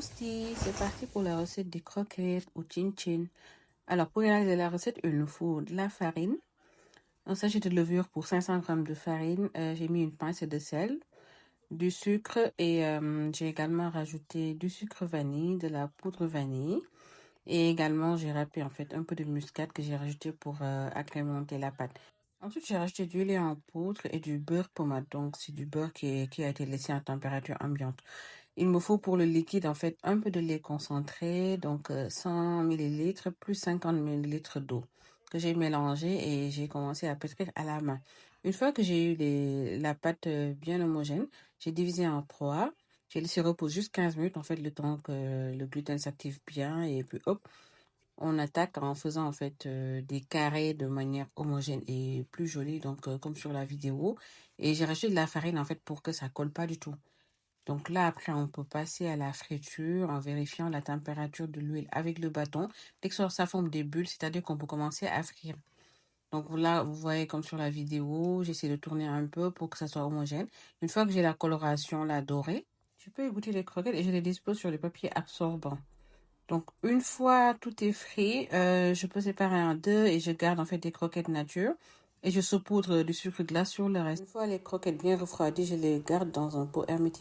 Ousti, c'est parti pour la recette des croquettes au chin-chin. Alors, pour réaliser la recette, il nous faut de la farine, un sachet de levure pour 500 g de farine. J'ai mis une pincée de sel, du sucre et j'ai également rajouté du sucre vanille, de la poudre vanille. Et également, j'ai râpé en fait un peu de muscade que j'ai rajouté pour agrémenter la pâte. Ensuite, j'ai rajouté du lait en poudre et du beurre pommade. Donc, c'est du beurre qui a été laissé à température ambiante. Il me faut pour le liquide, en fait, un peu de lait concentré, donc 100 ml plus 50 ml d'eau que j'ai mélangé et j'ai commencé à pétrir à la main. Une fois que j'ai eu la pâte bien homogène, j'ai divisé en trois. J'ai laissé reposer juste 15 minutes, en fait, le temps que le gluten s'active bien et puis hop, on attaque en faisant en fait des carrés de manière homogène et plus jolie, donc comme sur la vidéo. Et j'ai rajouté de la farine en fait pour que ça colle pas du tout. Donc là, après, on peut passer à la friture en vérifiant la température de l'huile avec le bâton. Dès que ça forme des bulles, c'est-à-dire qu'on peut commencer à frire. Donc là, vous voyez comme sur la vidéo, j'essaie de tourner un peu pour que ça soit homogène. Une fois que j'ai la coloration là dorée, je peux égoutter les croquettes et je les dispose sur le papier absorbant. Donc, une fois tout est frit, je peux séparer en deux et je garde en fait des croquettes nature et je saupoudre du sucre glace sur le reste. Une fois les croquettes bien refroidies, je les garde dans un pot hermétique.